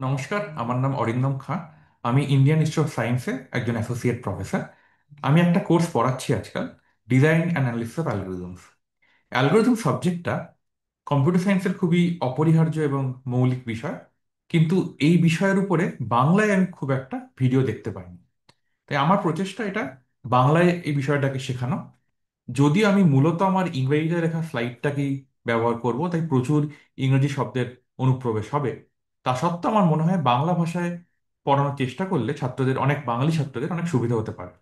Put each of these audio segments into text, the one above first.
নমস্কার, আমার নাম অরিন্দম খাঁ। আমি ইন্ডিয়ান ইনস্টিটিউট অফ সায়েন্সে একজন অ্যাসোসিয়েট প্রফেসর। আমি একটা কোর্স পড়াচ্ছি আজকাল, design and analysis of algorithms. Algorithm সাবজেক্টটা কম্পিউটার সায়েন্সের খুবই অপরিহার্য এবং মৌলিক বিষয়, কিন্তু এই বিষয়ের উপরে বাংলায় আমি খুব একটা ভিডিও দেখতে পাইনি। তাই আমার প্রচেষ্টা এটা বাংলায় এই বিষয়টাকে শেখানো। যদিও আমি মূলত আমার ইংরেজিতে লেখা স্লাইডটাকেই ব্যবহার করব, তাই প্রচুর ইংরেজি শব্দের অনুপ্রবেশ হবে। তা সত্ত্বেও আমার মনে হয় বাংলা ভাষায় পড়ানোর চেষ্টা করলে বাঙালি ছাত্রদের অনেক সুবিধা হতে পারে।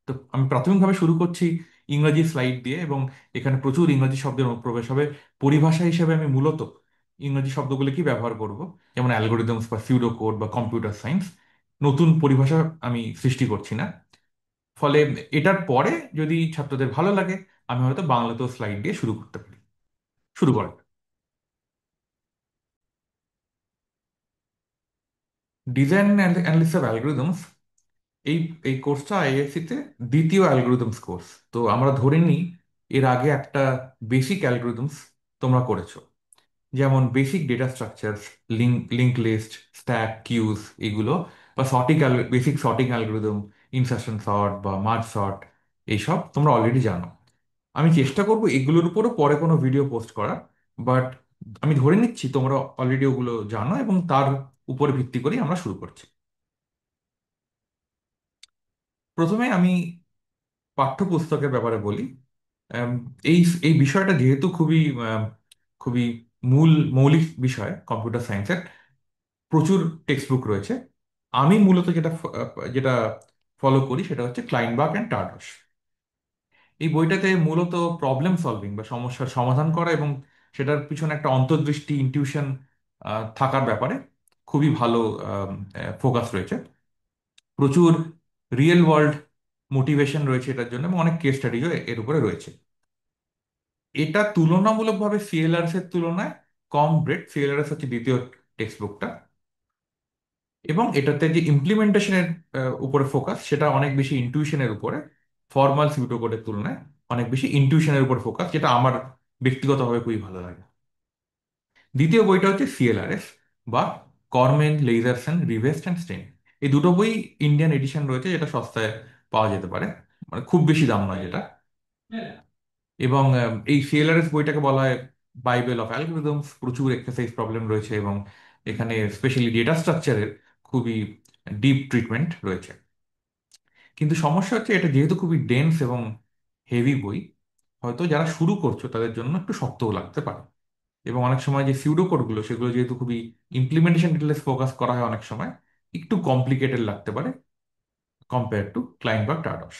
তো আমি প্রাথমিকভাবে শুরু করছি ইংরেজি স্লাইড দিয়ে, এবং এখানে প্রচুর ইংরেজি শব্দের অনুপ্রবেশ হবে। পরিভাষা হিসেবে আমি মূলত ইংরেজি শব্দগুলো কি ব্যবহার করব, যেমন অ্যালগোরিদমস বা সিউডো কোড বা কম্পিউটার সায়েন্স। নতুন পরিভাষা আমি সৃষ্টি করছি না। ফলে এটার পরে যদি ছাত্রদের ভালো লাগে, আমি হয়তো বাংলাতেও স্লাইড দিয়ে শুরু করতে পারি। শুরু করা ডিজাইন অ্যানালিসিস অফ অ্যালগোরিদমস। এই এই কোর্সটা আইআইএসসি তে দ্বিতীয় অ্যালগোরিদমস কোর্স। তো আমরা ধরে নিই এর আগে একটা বেসিক অ্যালগোরিদমস তোমরা করেছো, যেমন basic data structures, link list, stack, queues, এগুলো, বা basic sorting algorithm, insertion sort বা মার্জ সর্ট, এইসব তোমরা অলরেডি জানো। আমি চেষ্টা করব এগুলোর উপরও পরে কোনো ভিডিও পোস্ট করার, বাট আমি ধরে নিচ্ছি তোমরা অলরেডি ওগুলো জানো, এবং তার উপরে ভিত্তি করেই আমরা শুরু করছি। প্রথমে আমি পাঠ্যপুস্তকের ব্যাপারে বলি। আম, এই এই বিষয়টা যেহেতু খুবই মৌলিক বিষয় কম্পিউটার সায়েন্সের, প্রচুর টেক্সট বুক রয়েছে। আমি মূলত যেটা ফলো করি সেটা হচ্ছে ক্লাইনবার্গ অ্যান্ড টার্ডস। এই বইটাতে মূলত প্রবলেম সলভিং বা সমস্যার সমাধান করা এবং সেটার পিছনে একটা অন্তর্দৃষ্টি, ইনটিউশন থাকার ব্যাপারে খুবই ভালো ফোকাস রয়েছে। প্রচুর রিয়েল ওয়ার্ল্ড মোটিভেশন রয়েছে এটার জন্য, এবং অনেক কেস স্টাডিও এর উপরে রয়েছে। এটা তুলনামূলকভাবে সিএলআরএস এর তুলনায় কম ব্রেড। সিএলআরএস হচ্ছে দ্বিতীয় টেক্সট বুকটা, এবং এটাতে যে ইমপ্লিমেন্টেশনের উপরে ফোকাস সেটা অনেক বেশি ইনটিউশনের উপরে। ফর্মাল সিউডোকোডের তুলনায় অনেক বেশি ইনটিউশনের উপর ফোকাস, যেটা আমার ব্যক্তিগতভাবে খুবই ভালো লাগে। দ্বিতীয় বইটা হচ্ছে সিএলআরএস, বা কর্মেন, লেইজারসন, রিভেস্ট অ্যান্ড স্টেন। এই দুটো বই ইন্ডিয়ান এডিশন রয়েছে, যেটা সস্তায় পাওয়া যেতে পারে, মানে খুব বেশি দাম নয় যেটা। এবং এই সিএলআরএস বইটাকে বলা হয় বাইবেল অফ অ্যালগরিদমস। প্রচুর এক্সারসাইজ প্রবলেম রয়েছে, এবং এখানে স্পেশালি ডেটা স্ট্রাকচারের খুবই ডিপ ট্রিটমেন্ট রয়েছে। কিন্তু সমস্যা হচ্ছে এটা যেহেতু খুবই ডেন্স এবং হেভি বই, হয়তো যারা শুরু করছো তাদের জন্য একটু শক্তও লাগতে পারে। এবং অনেক সময় যে সিউডো কোডগুলো, সেগুলো যেহেতু খুবই ইমপ্লিমেন্টেশন ডিটেলস ফোকাস করা হয়, অনেক সময় একটু কমপ্লিকেটেড লাগতে পারে কম্পেয়ার টু ক্লাইন্ট বা টার্ডস।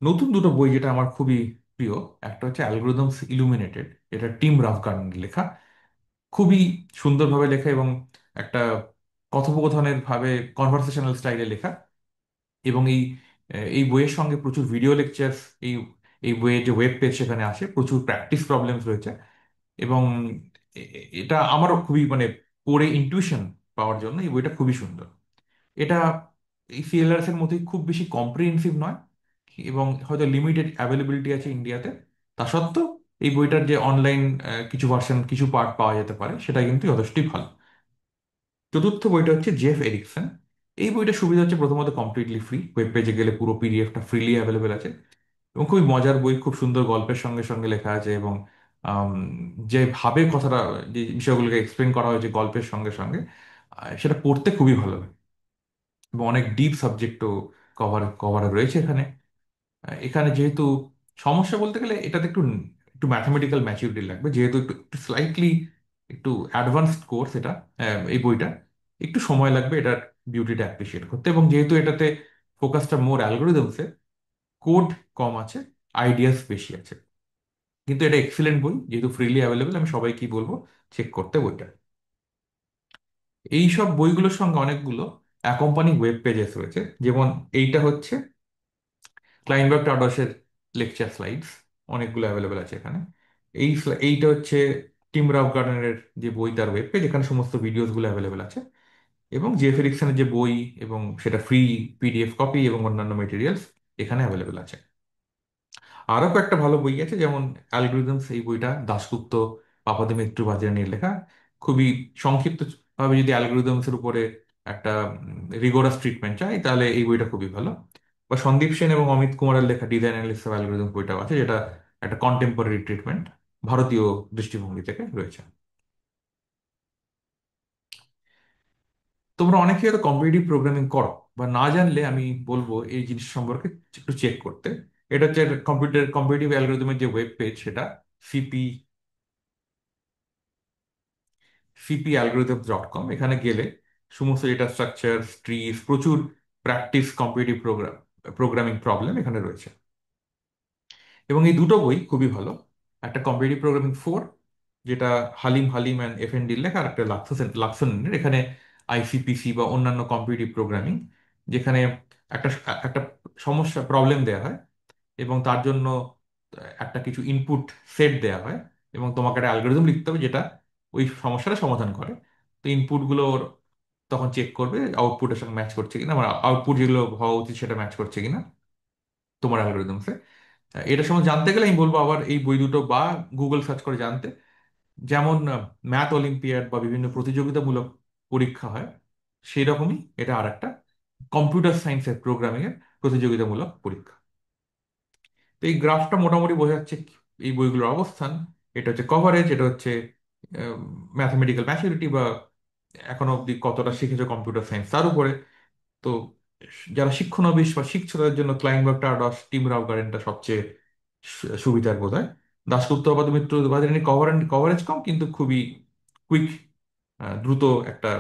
নতুন দুটো বই যেটা আমার খুবই প্রিয়, একটা হচ্ছে অ্যালগোরিদমস ইলুমিনেটেড, এটা টিম রাফগার্ডের লেখা। খুবই সুন্দরভাবে লেখা, এবং একটা কথোপকথনের ভাবে কনভারসেশনাল স্টাইলে লেখা। এবং এই বইয়ের সঙ্গে প্রচুর ভিডিও লেকচার, এই এই বইয়ের যে ওয়েব পেজ সেখানে আসে, প্রচুর প্র্যাকটিস প্রবলেমস রয়েছে। এবং এটা আমারও খুবই, মানে পড়ে ইনটিউশন পাওয়ার জন্য এই বইটা খুবই সুন্দর। এটা এই সিএলআরএস এর মতোই খুব বেশি কম্প্রিহেন্সিভ নয়, এবং হয়তো লিমিটেড অ্যাভেলেবিলিটি আছে ইন্ডিয়াতে। তা সত্ত্বেও এই বইটার যে অনলাইন কিছু ভার্সন, কিছু পার্ট পাওয়া যেতে পারে, সেটা কিন্তু যথেষ্টই ভালো। চতুর্থ বইটা হচ্ছে জেফ এরিকসন। এই বইটা সুবিধা হচ্ছে প্রথমত কমপ্লিটলি ফ্রি, ওয়েব পেজে গেলে পুরো পিডিএফটা ফ্রিলি অ্যাভেলেবেল আছে। এবং খুবই মজার বই, খুব সুন্দর গল্পের সঙ্গে সঙ্গে লেখা আছে। এবং আম, যেভাবে কথাটা, যে বিষয়গুলোকে এক্সপ্লেন করা হয়েছে গল্পের সঙ্গে সঙ্গে, সেটা পড়তে খুবই ভালো লাগে। এবং অনেক ডিপ সাবজেক্টও কভার রয়েছে এখানে। এখানে যেহেতু সমস্যা বলতে গেলে এটাতে একটু একটু ম্যাথমেটিক্যাল ম্যাচিউরিটি লাগবে, যেহেতু একটু একটু স্লাইটলি একটু অ্যাডভান্সড কোর্স এটা। এই বইটা একটু সময় লাগবে এটার বিউটিটা অ্যাপ্রিসিয়েট করতে, এবং যেহেতু এটাতে ফোকাসটা মোর অ্যালগোরিদমসে, কোড কম আছে, আইডিয়াস বেশি আছে। কিন্তু এটা এক্সিলেন্ট বই, যেহেতু ফ্রিলি অ্যাভেলেবেল, আমি সবাইকে বলবো চেক করতে বইটা। এই সব বইগুলোর সঙ্গে অনেকগুলো অ্যাকম্পানিং ওয়েব পেজেস রয়েছে, যেমন এইটা হচ্ছে ক্লাইনবার্গ টার্ডসের লেকচার স্লাইডস, অনেকগুলো অ্যাভেলেবেল আছে এখানে। এইটা হচ্ছে টিম রাভ গার্ডনারের যে বই, তার ওয়েব পেজ, এখানে সমস্ত ভিডিওসগুলো অ্যাভেলেবেল আছে। এবং জেফ এরিকসনের যে বই, এবং সেটা ফ্রি পিডিএফ কপি এবং অন্যান্য মেটেরিয়ালস এখানে অ্যাভেলেবেল আছে। আরও কয়েকটা ভালো বই আছে, যেমন অ্যালগরিদমস, এই বইটা দাশগুপ্ত পাপাদিমিত্র বাজিরানির লেখা। খুবই সংক্ষিপ্ত ভাবে যদি অ্যালগোরিদমস এর উপরে একটা রিগোরাস ট্রিটমেন্ট চাই, তাহলে এই বইটা খুবই ভালো। বা সন্দীপ সেন এবং অমিত কুমারের লেখা ডিজাইন অ্যানালিসিস অফ অ্যালগোরিদম বইটাও আছে, যেটা একটা কন্টেম্পোরারি ট্রিটমেন্ট ভারতীয় দৃষ্টিভঙ্গি থেকে রয়েছে। তোমরা অনেকে হয়তো কম্পিটিটিভ প্রোগ্রামিং করো, বা না জানলে আমি বলবো এই জিনিস সম্পর্কে একটু চেক করতে। এটা হচ্ছে কম্পিটিটিভ অ্যালগোরিদমের যে ওয়েব পেজ, সেটা সিপি cpalgorithm.com। এখানে গেলে সমস্ত ডেটা স্ট্রাকচার, ট্রিজ, প্রচুর প্র্যাকটিস কম্পিটিটিভ প্রোগ্রামিং প্রবলেম এখানে রয়েছে। এবং এই দুটো বই খুবই ভালো। একটা কম্পিটিটিভ প্রোগ্রামিং 4, যেটা হালিম হালিম অ্যান্ড এফএনডির লেখা, আর একটা লাক্সনের। এখানে আইসিপিসি বা অন্যান্য কম্পিটিটিভ প্রোগ্রামিং, যেখানে একটা একটা সমস্যা প্রবলেম দেওয়া হয় এবং তার জন্য একটা কিছু ইনপুট সেট দেওয়া হয়, এবং তোমাকে একটা অ্যালগোরিদম লিখতে হবে যেটা ওই সমস্যাটা সমাধান করে। তো ইনপুটগুলো ওর তখন চেক করবে আউটপুটের সঙ্গে ম্যাচ করছে কিনা, মানে আউটপুট যেগুলো হওয়া উচিত সেটা ম্যাচ করছে কিনা তোমার অ্যালগোরিদমসে। এটা সম্বন্ধে জানতে গেলে আমি বলবো আবার এই বই দুটো বা গুগল সার্চ করে জানতে। যেমন ম্যাথ অলিম্পিয়াড বা বিভিন্ন প্রতিযোগিতামূলক পরীক্ষা হয়, সেই রকমই এটা আর একটা কম্পিউটার সায়েন্সের প্রোগ্রামিং এর প্রতিযোগিতামূলক পরীক্ষা। তো এই গ্রাফটা মোটামুটি বোঝা যাচ্ছে এই বইগুলোর অবস্থান। এটা হচ্ছে কভারেজ, এটা হচ্ছে ম্যাথমেটিক্যাল ম্যাচুরিটি, বা এখনো অবধি কতটা শিখেছো কম্পিউটার সায়েন্স তার উপরে। তো যারা শিক্ষানবিশ বা শিখছে তাদের জন্য ক্লাইনবার্গ, টার্ডস, টিম রাও গার্ডেনটা সবচেয়ে সুবিধার বোধ হয়। দাশগুপ্ত মিত্র বাজারে কভারেজ কম, কিন্তু খুবই কুইক, দ্রুত একটা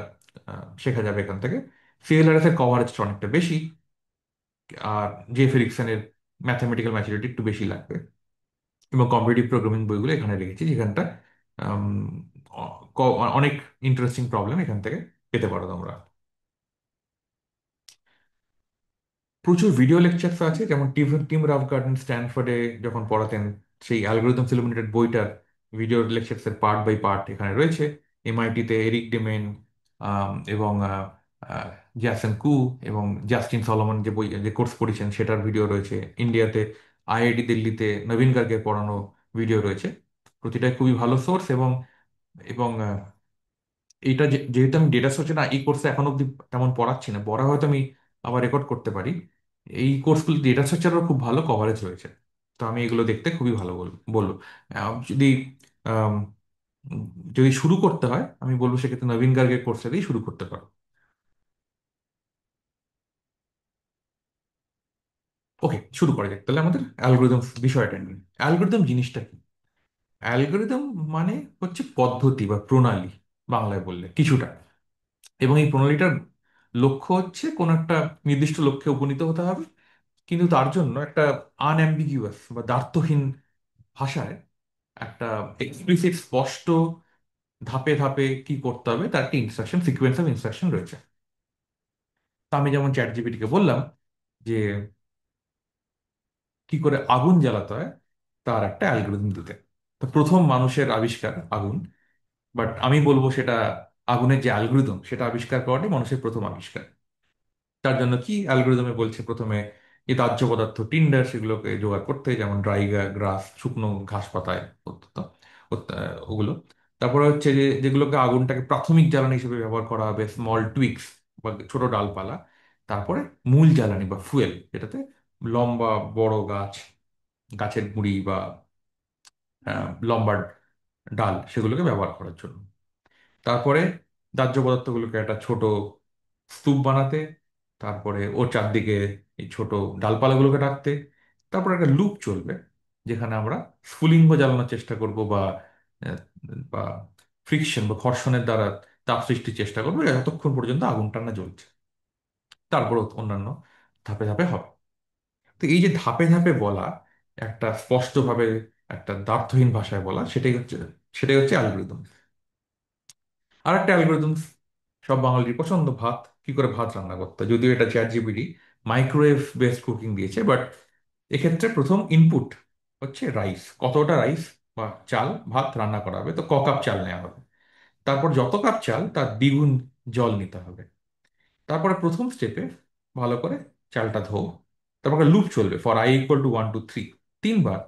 শেখা যাবে এখান থেকে। সিএলআরএস এর কভারেজটা অনেকটা বেশি, আর জে ফেরিকসনের ম্যাথমেটিক্যাল ম্যাচুরিটি একটু বেশি লাগবে। এবং কম্পিটিটিভ প্রোগ্রামিং বইগুলো এখানে রেখেছি, যেখানটা আম, অনেক ইন্টারেস্টিং প্রবলেম এখান থেকে পেতে পারো তোমরা। প্রচুর ভিডিও লেকচার্স আছে, যেমন টিম রাফ গার্ডেন স্ট্যানফোর্ডে যখন পড়াতেন, সেই অ্যালগোরিদমস ইলুমিনেটেড বইটার ভিডিও লেকচার্স এর পার্ট বাই পার্ট এখানে রয়েছে। এমআইটিতে এরিক ডেমেন এবং জ্যাসন কু এবং জাস্টিন সলোমন যে বই যে কোর্স পড়েছেন সেটার ভিডিও রয়েছে। ইন্ডিয়াতে আইআইটি দিল্লিতে নবীন গার্গের পড়ানো ভিডিও রয়েছে। প্রতিটাই খুবই ভালো সোর্স। এবং এবং এইটা যেহেতু আমি ডেটা স্ট্রাকচার না এই কোর্সে এখন অব্দি তেমন পড়াচ্ছি না, পড়া হয়তো আমি আবার রেকর্ড করতে পারি। এই কোর্সগুলো ডেটা স্ট্রাকচারও খুব ভালো কভারেজ রয়েছে। তো আমি এগুলো দেখতে খুবই ভালো বলবো। যদি আম, যদি শুরু করতে হয় আমি বলবো সেক্ষেত্রে নবীন গার্গের কোর্সে দিয়েই শুরু করতে পারো। ওকে, শুরু করা যাক তাহলে আমাদের অ্যালগোরিদম বিষয়টা নিয়ে। অ্যালগোরিদম জিনিসটা কি? অ্যালগোরিদম মানে হচ্ছে পদ্ধতি বা প্রণালী, বাংলায় বললে কিছুটা। এবং এই প্রণালীটার লক্ষ্য হচ্ছে কোনো একটা নির্দিষ্ট লক্ষ্যে উপনীত হতে হবে, কিন্তু তার জন্য একটা আনঅ্যাম্বিগিউয়াস বা দ্ব্যর্থহীন ভাষায় একটা এক্সপ্লিসিট স্পষ্ট ধাপে ধাপে কি করতে হবে তার একটা ইনস্ট্রাকশন, সিকোয়েন্স অফ ইনস্ট্রাকশন রয়েছে। তা আমি যেমন চ্যাট জিপিটিকে বললাম যে কি করে আগুন জ্বালাতে হয়, তার একটা অ্যালগোরিদম দিতে। তো প্রথম মানুষের আবিষ্কার আগুন, বাট আমি বলবো সেটা আগুনের যে অ্যালগোরিদম সেটা আবিষ্কার করাটাই মানুষের প্রথম আবিষ্কার। তার জন্য কি অ্যালগোরিদমে বলছে, প্রথমে যে দাহ্য পদার্থ টিন্ডার সেগুলোকে জোগাড় করতে, যেমন ড্রাই গ্রাস, শুকনো ঘাস পাতায় অত্যন্ত ওগুলো। তারপরে হচ্ছে যে যেগুলোকে আগুনটাকে প্রাথমিক জ্বালানি হিসেবে ব্যবহার করা হবে, স্মল টুইক্স বা ছোট ডালপালা। তারপরে মূল জ্বালানি বা ফুয়েল, যেটাতে লম্বা বড় গাছের গুঁড়ি বা লম্বা ডাল সেগুলোকে ব্যবহার করার জন্য। তারপরে দাহ্য পদার্থগুলোকে একটা ছোট স্তূপ বানাতে, তারপরে ওর চারদিকে এই ছোট ডালপালাগুলোকে রাখতে। তারপরে একটা লুপ চলবে যেখানে আমরা স্ফুলিঙ্গ জ্বালানোর চেষ্টা করব, আহ, বা ফ্রিকশন বা ঘর্ষণের দ্বারা তাপ সৃষ্টির চেষ্টা করবো যতক্ষণ পর্যন্ত আগুনটা না জ্বলছে। তারপর অন্যান্য ধাপে ধাপে হবে। তো এই যে ধাপে ধাপে বলা, একটা স্পষ্টভাবে একটা দ্ব্যর্থহীন ভাষায় বলা, সেটাই হচ্ছে অ্যালগোরিদম। আর একটা অ্যালগোরিদম সব বাঙালির পছন্দ, ভাত, কি করে ভাত রান্না করতে হয়। যদিও এটা chat GPT microwave based cooking দিয়েছে, বাট এক্ষেত্রে প্রথম ইনপুট হচ্ছে রাইস, কতটা রাইস বা চাল ভাত রান্না করা হবে, তো ক কাপ চাল নেওয়া হবে। তারপর যত কাপ চাল তার দ্বিগুণ জল নিতে হবে। তারপরে প্রথম স্টেপে ভালো করে চালটা ধো। তারপরে লুপ চলবে, ফর i = 1 2 3, তিনবার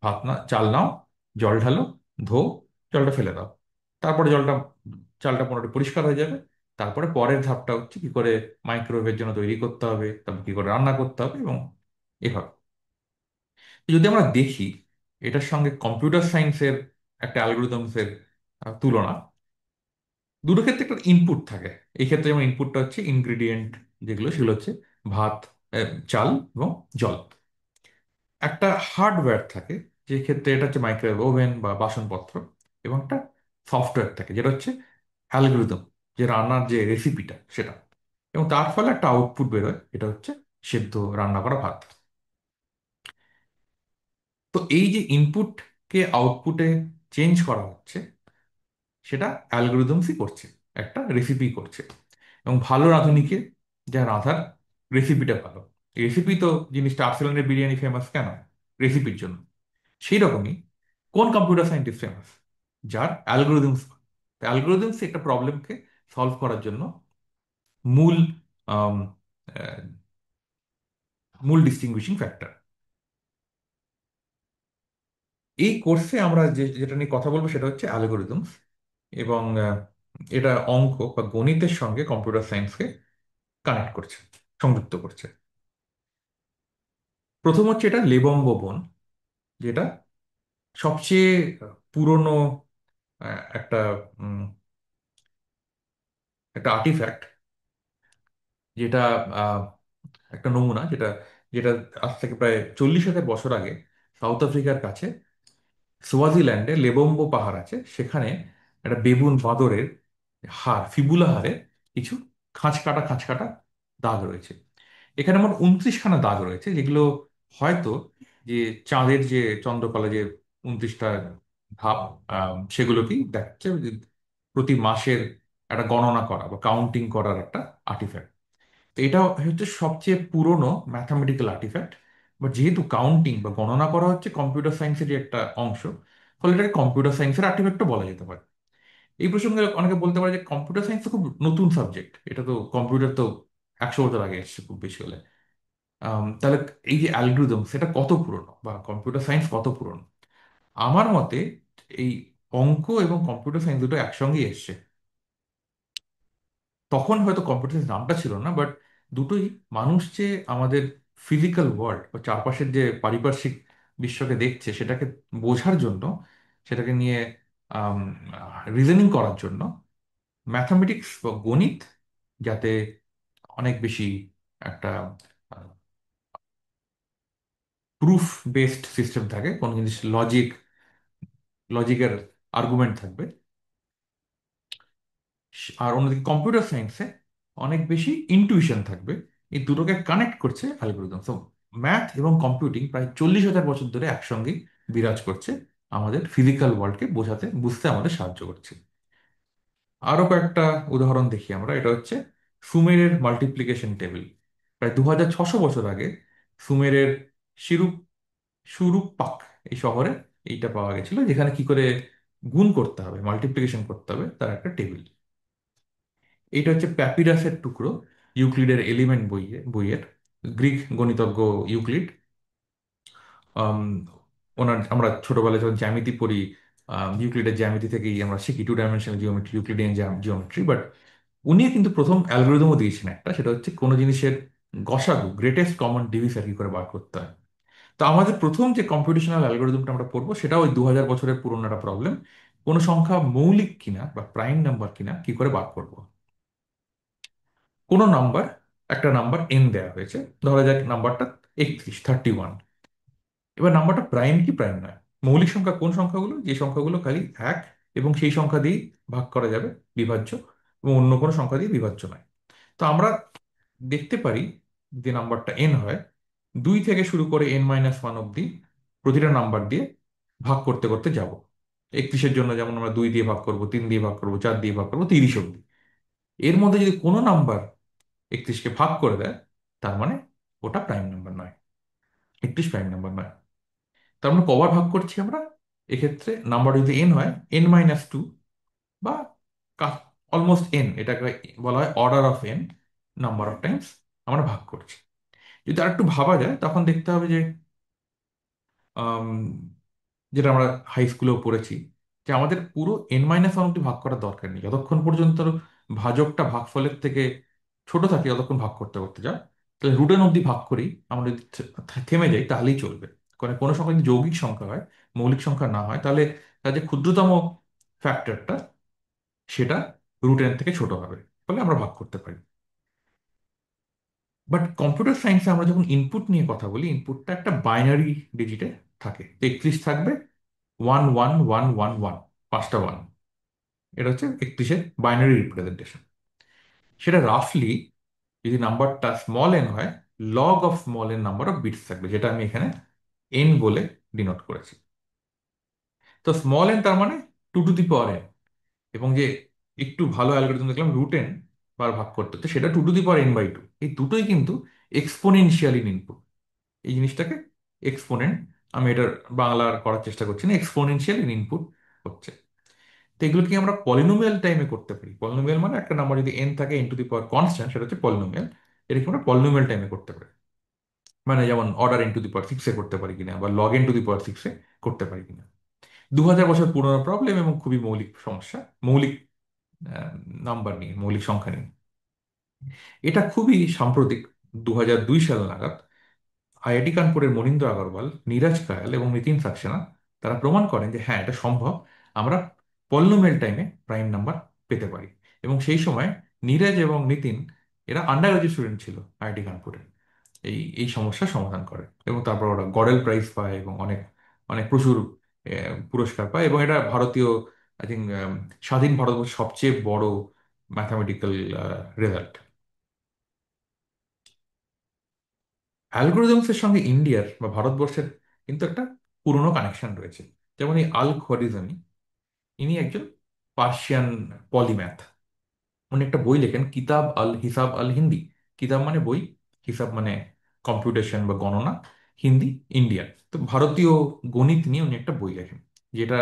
ভাত না চাল নাও, জল ঢালো, ধো, জলটা ফেলে দাও। তারপরে চালটা পুরোটা পরিষ্কার হয়ে যাবে। তারপরে পরের ধাপটা হচ্ছে কি করে মাইক্রোওয়েভের জন্য তৈরি করতে হবে, তারপর কি করে রান্না করতে হবে, এবং এভাবে। যদি আমরা দেখি এটার সঙ্গে কম্পিউটার সায়েন্সের একটা অ্যালগোরিদমসের তুলনা, দুটো ক্ষেত্রে একটা ইনপুট থাকে। এই ক্ষেত্রে যেমন ইনপুটটা হচ্ছে ইনগ্রিডিয়েন্ট, যেগুলো সেগুলো হচ্ছে ভাত, চাল এবং জল। একটা হার্ডওয়্যার থাকে, যে ক্ষেত্রে এটা হচ্ছে মাইক্রোওয়েভ ওভেন বা বাসনপত্র, এবং একটা সফটওয়্যার থাকে যেটা হচ্ছে অ্যালগোরিদম, যে রান্নার যে রেসিপিটা সেটা। এবং তার ফলে একটা আউটপুট বেরোয়, এটা হচ্ছে সেদ্ধ রান্না করা ভাত। তো এই যে ইনপুটকে আউটপুটে চেঞ্জ করা হচ্ছে, সেটা অ্যালগোরিদমসই করছে, একটা রেসিপি করছে। এবং ভালো রাঁধুনিকে, যা রাঁধার রেসিপিটা ভালো। রেসিপি তো জিনিসটা, আর্সেলানের বিরিয়ানি ফেমাস কেন? রেসিপির জন্য। সেই রকমই কোন কম্পিউটার সায়েন্টিস্ট ফেমাস? যার অ্যালগোরিদমস। অ্যালগোরিদমস একটা প্রবলেমকে সলভ করার জন্য মূল আম, আহ, মূল ডিস্টিংগুইশিং ফ্যাক্টর। এই কোর্সে আমরা যেটা নিয়ে কথা বলবো সেটা হচ্ছে অ্যালগোরিদমস। এবং এটা অঙ্ক বা গণিতের সঙ্গে কম্পিউটার সায়েন্সকে কানেক্ট করছে, সংযুক্ত করছে। প্রথম হচ্ছে এটা লেবম্ব বন, যেটা সবচেয়ে পুরনো একটা একটা আর্টিফ্যাক্ট, যেটা আহ, একটা নমুনা, যেটা যেটা আজ থেকে প্রায় 40,000 বছর আগে সাউথ আফ্রিকার কাছে সোয়াজিল্যান্ডে লেবম্বো পাহাড় আছে, সেখানে একটা বেবুন বাঁদরের ফিবুলা হাড়ে কিছু খাঁচ কাটা দাগ রয়েছে। এখানে মোট 29খানা দাগ রয়েছে, যেগুলো হয়তো যে চাঁদের যে চন্দ্রকলা যে 29টা ধাপ, সেগুলোকেই দেখাচ্ছে, যে প্রতি মাসের একটা গণনা করা বা কাউন্টিং করার একটা আর্টিফ্যাক্ট। তো এটা হচ্ছে সবচেয়ে পুরনো ম্যাথামেটিক্যাল আর্টিফ্যাক্ট। বাট যেহেতু কাউন্টিং বা গণনা করা হচ্ছে কম্পিউটার সায়েন্সেরই একটা অংশ, ফলে এটাকে কম্পিউটার সায়েন্সের আর্টিফ্যাক্টও বলা যেতে পারে। এই প্রসঙ্গে অনেকে বলতে পারে যে কম্পিউটার সায়েন্স তো খুব নতুন সাবজেক্ট, এটা তো কম্পিউটার তো 100 বছর আগে এসেছে খুব বেশি হলে। তাহলে এই যে অ্যালগরিদম সেটা কত পুরনো, বা কম্পিউটার সায়েন্স কত পুরনো? আমার মতে এই অঙ্ক এবং কম্পিউটার সায়েন্স দুটো একসঙ্গেই এসছে। তখন হয়তো কম্পিউটার সায়েন্স নামটা ছিল না, বাট দুটোই মানুষ যে আমাদের ফিজিক্যাল ওয়ার্ল্ড বা চারপাশের যে পারিপার্শ্বিক বিশ্বকে দেখছে, সেটাকে বোঝার জন্য, সেটাকে নিয়ে রিজনিং করার জন্য ম্যাথামেটিক্স বা গণিত যাতে অনেক বেশি একটা প্রুফ বেসড সিস্টেম থাকে, কোনো জিনিস লজিকের আর্গুমেন্ট থাকবে। আর অন্যদিকে কম্পিউটার সায়েন্সে অনেক বেশি ইনটুইশন থাকবে। এই দুটোকে কানেক্ট করছে অ্যালগোরিদম। তো ম্যাথ এবং কম্পিউটিং প্রায় 40,000 বছর ধরে একসঙ্গে বিরাজ করছে, আমাদের ফিজিক্যাল ওয়ার্ল্ডকে বোঝাতে বুঝতে আমাদের সাহায্য করছে। আরো কয়েকটা উদাহরণ দেখি আমরা। এটা হচ্ছে সুমেরের মাল্টিপ্লিকেশন টেবিল। প্রায় 2,600 বছর আগে সুমেরের সিরুপ সুরুপাক এই শহরে এইটা পাওয়া গেছিল, যেখানে কি করে গুণ করতে হবে, মাল্টিপ্লিকেশন করতে হবে, তার একটা টেবিল। এইটা হচ্ছে প্যাপিরাসের টুকরো, ইউক্লিডের এলিমেন্ট বইয়ের। গ্রিক গণিতজ্ঞ ইউক্লিড, আম, আমরা ছোটবেলায় যখন জ্যামিতি পড়ি, ইউক্লিডের জ্যামিতি থেকেই আমরা শিখি 2 dimensional geometry, Euclidean geometry. But উনি কিন্তু প্রথম অ্যালগোরিদমও দিয়েছেন একটা, সেটা হচ্ছে কোনো জিনিসের গসাগু, গ্রেটেস্ট কমন ডিভিজর কি করে বার করতে হয়। তো আমাদের প্রথম যে কম্পিউটেশনাল অ্যালগোরিদমটা আমরা পড়বো, সেটা ওই 2,000 বছরের পুরনো একটা প্রবলেম, কোনো সংখ্যা মৌলিক কিনা বা প্রাইম নাম্বার কিনা কি করে বার করবো। কোনো নাম্বার, একটা নাম্বার এন দেওয়া হয়েছে, ধরা যাক নাম্বারটা 31, 31। এবার নাম্বারটা প্রাইম কি প্রাইম নয়। মৌলিক সংখ্যা কোন সংখ্যাগুলো? যে সংখ্যাগুলো খালি এক এবং সেই সংখ্যা দিয়েই ভাগ করা যাবে, বিভাজ্য, এবং অন্য কোনো সংখ্যা দিয়ে বিভাজ্য নয়। তো আমরা দেখতে পারি যে নাম্বারটা এন হয়, 2 থেকে শুরু করে n-1 অব্দি প্রতিটা নাম্বার দিয়ে ভাগ করতে করতে যাব। 31-এর জন্য যেমন আমরা 2 দিয়ে ভাগ করব, 3 দিয়ে ভাগ করব, 4 দিয়ে ভাগ করবো, 30 অব্দি। এর মধ্যে যদি কোনো নাম্বার 31কে ভাগ করে দেয়, তার মানে ওটা প্রাইম নাম্বার নয়, 31 প্রাইম নাম্বার নয়। তার মানে কবার ভাগ করছি আমরা? এক্ষেত্রে নাম্বার যদি এন হয়, n-2 বা অলমোস্ট এন, এটাকে বলা হয় order of N number of Times আমরা ভাগ করছি। যদি আর একটু ভাবা যায়, তখন দেখতে হবে যে আম, যেটা আমরা হাই স্কুলেও পড়েছি, যে আমাদের পুরো n-1 অব্দি ভাগ করার দরকার নেই, যতক্ষণ পর্যন্ত ভাজকটা ভাগফলের থেকে ছোট থাকে ততক্ষণ ভাগ করতে করতে যায়। তাহলে রুট n অব্দি ভাগ করি, আমরা যদি থেমে যাই তাহলেই চলবে। কারণ কোনো সংখ্যা যদি যৌগিক সংখ্যা হয়, মৌলিক সংখ্যা না হয়, তাহলে তার যে ক্ষুদ্রতম ফ্যাক্টরটা সেটা রুট n থেকে ছোট হবে, ফলে আমরা ভাগ করতে পারি। বাট কম্পিউটার সায়েন্সে আমরা যখন ইনপুট নিয়ে কথা বলি, ইনপুটটা একটা বাইনারি ডিজিটে থাকে, 33 থাকবে, 1 1 1 1 1, পাঁচটা ওয়ান। এটা হচ্ছে 31-এর বাইনারি রিপ্রেজেন্টেশন। সেটা রাফলি, যদি নাম্বারটা স্মল এন হয়, log of small n number of bits থাকবে, যেটা আমি এখানে এন বলে ডিনোট করেছি। তো স্মল এন তার মানে 2 টু দি পাওয়ার n। এবং যে একটু ভালো অ্যালগোরিদম দেখলাম রুট n বার ভাগ করতে হচ্ছে, সেটা 2 টু দি পাওয়ার n/2। এই দুটোই কিন্তু এক্সপোনেনশিয়াল ইন ইনপুট। এই জিনিসটাকে এক্সপোনেন্ট, আমি এটার বাংলার করার চেষ্টা করছি না, এক্সপোনেনশিয়াল ইন ইনপুট হচ্ছে। তো এগুলো কি আমরা পলিনোমিয়াল টাইমে করতে পারি? পলিনোমিয়াল মানে একটা নাম্বার যদি n থাকে, n to the power constant, সেটা হচ্ছে পলিনোমিয়াল। এটা কি আমরা পলিনোমিয়াল টাইমে করতে পারি? মানে যেমন অর্ডার n টু দি পাওয়ার 6-এ করতে পারি কিনা, বা লগ n টু দি পাওয়ার 6-এ করতে পারি কিনা। 2000 বছর পুরোনো প্রবলেম এবং খুবই মৌলিক সমস্যা, মৌলিক নাম্বার নিয়ে, মৌলিক সংখ্যা নিয়ে। এটা খুবই সাম্প্রতিক, 2002 সাল নাগাদ আইআইটি কানপুরের মনীন্দ্র আগরওয়াল, নীরাজ কায়াল এবং নিতিন সাক্সেনা তারা প্রমাণ করেন যে হ্যাঁ, এটা সম্ভব, আমরা পলিনোমিয়াল টাইমে প্রাইম নাম্বার পেতে পারি। এবং সেই সময় নীরাজ এবং নিতিন, এরা আন্ডার গ্রাজুয়েট স্টুডেন্ট ছিল আইআইটি কানপুরে, এই এই সমস্যার সমাধান করে। এবং তারপর ওরা গডেল প্রাইজ পায় এবং অনেক অনেক প্রচুর পুরস্কার পায়। এবং এটা ভারতীয়, আই থিঙ্ক, স্বাধীন ভারতবর্ষের সবচেয়ে বড় ম্যাথামেটিক্যাল রেজাল্ট। অ্যালগোরিদমসের সঙ্গে ইন্ডিয়ার বা ভারতবর্ষের কিন্তু একটা পুরনো কানেকশন রয়েছে। যেমন এই আল খোয়ারিজমি, ইনি একজন পার্সিয়ান পলিম্যাথ। উনি একটা বই লেখেন, কিতাব আল হিসাব আল হিন্দি। কিতাব মানে বই, হিসাব মানে কম্পিউটেশন বা গণনা, হিন্দি ইন্ডিয়ান। তো ভারতীয় গণিত নিয়ে উনি একটা বই লেখেন, যেটা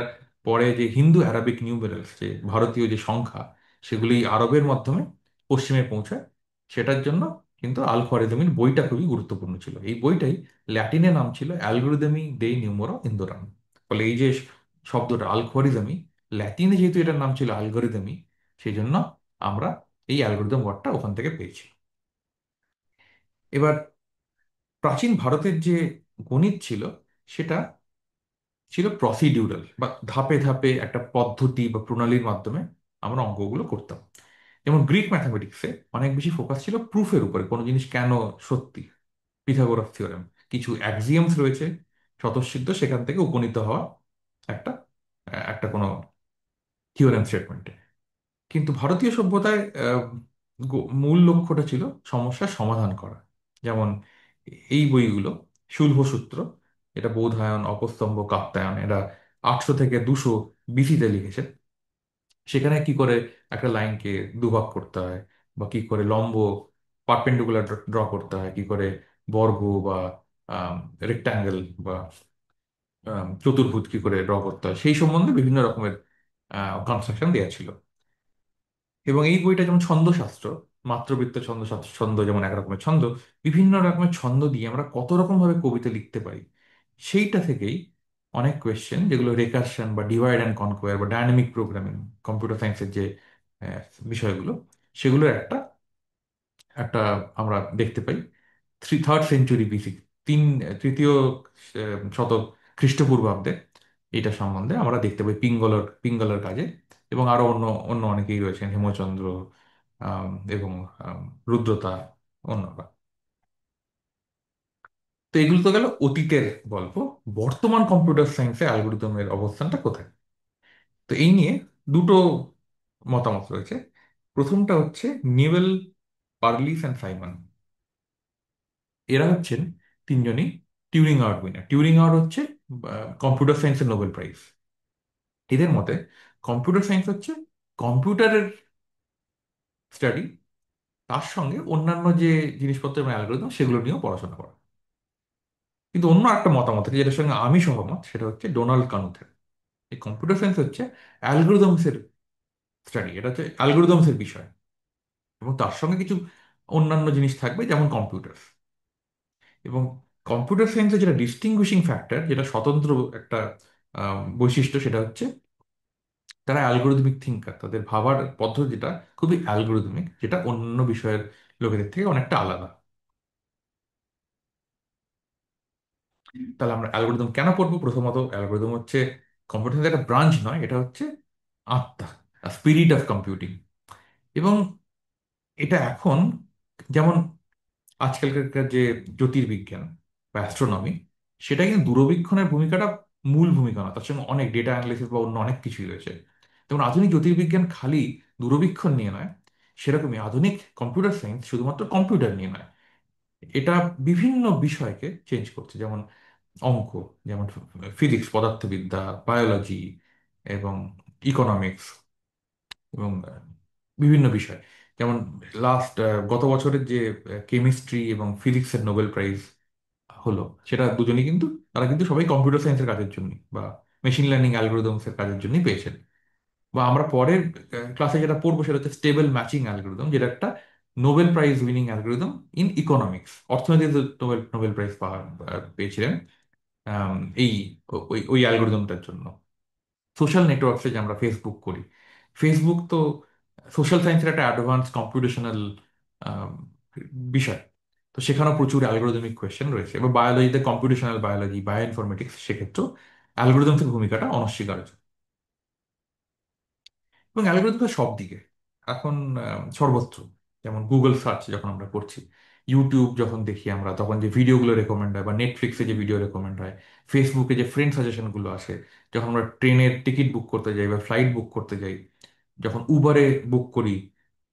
পরে যে হিন্দু অ্যারাবিক নিউমেরালস, যে ভারতীয় যে সংখ্যা, সেগুলি আরবের মাধ্যমে পশ্চিমে পৌঁছায়। সেটার জন্য কিন্তু আল খোয়ারিজমির বইটা খুবই গুরুত্বপূর্ণ ছিল। এই বইটাই ল্যাটিনে নাম ছিল অ্যালগোরিদমি ডে নিউমেরো ইন্দোরাম। ফলে এই যে শব্দটা আল খোয়ারিজমি, ল্যাটিনে যেহেতু এটার নাম ছিল অ্যালগোরিদমি, সেই জন্য আমরা এই অ্যালগোরিদম ওয়ার্ডটা ওখান থেকে পেয়েছি। এবার প্রাচীন ভারতের যে গণিত ছিল, সেটা ছিল প্রসিডিউরাল, বা ধাপে ধাপে একটা পদ্ধতি বা প্রণালীর মাধ্যমে আমরা অঙ্কগুলো করতাম। যেমন গ্রিক ম্যাথামেটিক্সে অনেক বেশি ফোকাস ছিল প্রুফের উপরে, কোনো জিনিস কেন সত্যি, পিথাগোরাস থিওরেম, কিছু অ্যাক্সিয়ামস রয়েছে স্বতঃসিদ্ধ, সেখান থেকে উপনীত হওয়া একটা একটা কোনো থিওরেম স্টেটমেন্টে। কিন্তু ভারতীয় সভ্যতায় মূল লক্ষ্যটা ছিল সমস্যার সমাধান করা। যেমন এই বইগুলো, শুল্ব সূত্র, এটা বোধায়ন, অপস্তম্ভ, কাত্যায়ন, এরা 800 থেকে 200 বিসিতে লিখেছে। সেখানে কি করে একটা লাইনকে দুভাগ করতে হয়, বা কি করে লম্ব পারপেন্ডিকুলার ড্র করতে হয়, কি করে বর্গ বা রেক্ট্যাঙ্গেল বা চতুর্ভুজ কি করে ড্র করতে হয়, সেই সম্বন্ধে বিভিন্ন রকমের কনস্ট্রাকশন দেওয়া ছিল। এবং এই বইটা যেমন ছন্দশাস্ত্র, মাত্রবৃত্ত ছন্দশাস্ত্র, ছন্দ যেমন এক রকমের ছন্দ, বিভিন্ন রকমের ছন্দ দিয়ে আমরা কত রকম ভাবে কবিতা লিখতে পারি, সেইটা থেকেই অনেক কোয়েশ্চেন, যেগুলো রেকারশন বা ডিভাইড অ্যান্ড কনকোয়ার বা ডায়নামিক প্রোগ্রামিং, কম্পিউটার সায়েন্সের যে আহ, বিষয়গুলো, সেগুলোর একটা একটা আমরা দেখতে পাই। 3rd সেঞ্চুরি বিসি, তিন তৃতীয় শতক খ্রিস্টপূর্বাব্দে, এটা সম্বন্ধে আমরা দেখতে পাই পিঙ্গলার কাজে। এবং আরো অন্য অন্য অনেকেই রয়েছেন, হেমচন্দ্র এবং আম, রুদ্রতা, অন্যরা। তো এগুলো তো গেল অতীতের গল্প। বর্তমান কম্পিউটার সায়েন্সে অ্যালগোরিদমের অবস্থানটা কোথায়? তো এই নিয়ে দুটো মতামত রয়েছে। প্রথমটা হচ্ছে নিউয়েল, পার্লিস অ্যান্ড সাইমন। এরা হচ্ছেন তিনজনই Turing award winner. Turing award হচ্ছে কম্পিউটার সায়েন্সের নোবেল প্রাইজ। এদের মতে কম্পিউটার সায়েন্স হচ্ছে কম্পিউটারের স্টাডি, তার সঙ্গে অন্যান্য যে জিনিসপত্র এবং অ্যালগোরিদম, সেগুলো নিয়েও পড়াশোনা করা। কিন্তু অন্য একটা মতামত আছে, যেটার সঙ্গে আমি সহমত, সেটা হচ্ছে ডোনাল্ড কানুথের। এই কম্পিউটার সায়েন্স হচ্ছে অ্যালগোরিদমসের স্টাডি, এটা হচ্ছে অ্যালগোরিদমসের বিষয়, এবং তার সঙ্গে কিছু অন্যান্য জিনিস থাকবে যেমন কম্পিউটার। এবং কম্পিউটার সায়েন্সের যেটা ডিস্টিংগুইশিং ফ্যাক্টর, যেটা স্বতন্ত্র একটা বৈশিষ্ট্য, সেটা হচ্ছে তারা অ্যালগোরিদমিক থিঙ্কার, তাদের ভাবার পদ্ধতিটা খুবই অ্যালগোরিদমিক, যেটা অন্য বিষয়ের লোকেদের থেকে অনেকটা আলাদা। তাহলে আমরা অ্যালগোরিদম কেন পড়বো? প্রথমত, অ্যালগোরিদম হচ্ছে কম্পিউটার সায়েন্সের একটা ব্রাঞ্চ নয়, এটা হচ্ছে আত্মা, স্পিরিট অফ কম্পিউটিং। এবং এটা এখন, যেমন আজকালকার যে জ্যোতির্বিজ্ঞান বা অ্যাস্ট্রোনমি, সেটা কিন্তু দূরবীক্ষণের ভূমিকাটা মূল ভূমিকা না, তার সঙ্গে অনেক ডেটা অ্যানালিসিস বা অন্য অনেক কিছুই রয়েছে। যেমন আধুনিক জ্যোতির্বিজ্ঞান খালি দূরবীক্ষণ নিয়ে নয়, সেরকমই আধুনিক কম্পিউটার সায়েন্স শুধুমাত্র কম্পিউটার নিয়ে নয়, এটা বিভিন্ন বিষয়কে চেঞ্জ করছে। যেমন অঙ্ক, যেমন ফিজিক্স, পদার্থবিদ্যা, বায়োলজি এবং ইকোনমিক্স এবং বিভিন্ন বিষয়। যেমন গত বছরের যে কেমিস্ট্রি এবং ফিজিক্সের নোবেল প্রাইজ হলো, সেটা দুজনেই কিন্তু, তারা কিন্তু সবাই কম্পিউটার সায়েন্সের কাজের জন্য বা মেশিন লার্নিং অ্যালগোরিদমস এর কাজের জন্যই পেয়েছেন। বা আমরা পরের ক্লাসে যেটা পড়বো সেটা হচ্ছে স্টেবল ম্যাচিং অ্যালগোরিদম, যেটা একটা Nobel prize winning algorithm in economics. অর্থনীতিতে নোবেল নোবেল প্রাইজ পেয়েছিলেন আম, এই ওই ওই অ্যালগোরিদমটার জন্য। সোশ্যাল নেটওয়ার্কসে যে আমরা ফেসবুক করি, ফেসবুক তো সোশ্যাল সায়েন্সের একটা অ্যাডভান্স কম্পিউটেশনাল বিষয়। তো সেখানেও প্রচুর অ্যালগোরিদমিক কোয়েশ্চেন রয়েছে। এবার বায়োলজিতে কম্পিউটেশনাল বায়োলজি, বায়ো ইনফরমেটিক্স, সেক্ষেত্রেও অ্যালগোরিদমসের ভূমিকাটা অনস্বীকার্য। এবং অ্যালগোরিদম তো সব দিকে এখন, সর্বত্র। যেমন গুগল সার্চ যখন আমরা করছি, ইউটিউব যখন দেখি আমরা, তখন যে ভিডিওগুলো রেকমেন্ড হয়, বা নেটফ্লিক্সে যে ভিডিও রেকমেন্ড হয়, ফেসবুকে যে ফ্রেন্ড সাজেশনগুলো আসে, যখন আমরা ট্রেনের টিকিট বুক করতে যাই বা ফ্লাইট বুক করতে যাই, যখন উবারে বুক করি,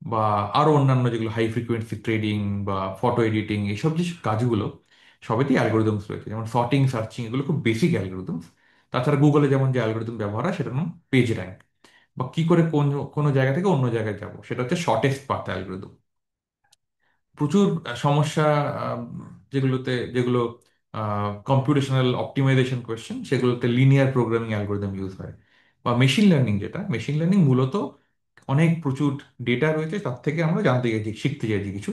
বা আরো অন্যান্য যেগুলো হাই ফ্রিকোয়েন্সি ট্রেডিং বা ফটো এডিটিং, এইসব যে কাজগুলো, সবেতেই অ্যালগোরিদমস রয়েছে। যেমন সর্টিং, সার্চিং, এগুলো খুব বেসিক অ্যালগোরিদমস। তাছাড়া গুগলে যেমন যে অ্যালগোরিদম ব্যবহার হয়, সেটার নাম পেজ র্যাঙ্ক, বা কি করে কোন কোনো জায়গা থেকে অন্য জায়গায় যাব, সেটা হচ্ছে শর্টেস্ট পাথ অ্যালগোরিদম। প্রচুর সমস্যা, আম, যেগুলো কম্পিউটেশনাল অপটিমাইজেশন কোয়েশ্চেন, সেগুলোতে লিনিয়ার প্রোগ্রামিং অ্যালগোরিদম ইউজ হয়। বা মেশিন লার্নিং, যেটা মেশিন লার্নিং মূলত অনেক প্রচুর ডেটা রয়েছে, তার থেকে আমরা জানতে চাইছি, শিখতে চাইছি কিছু।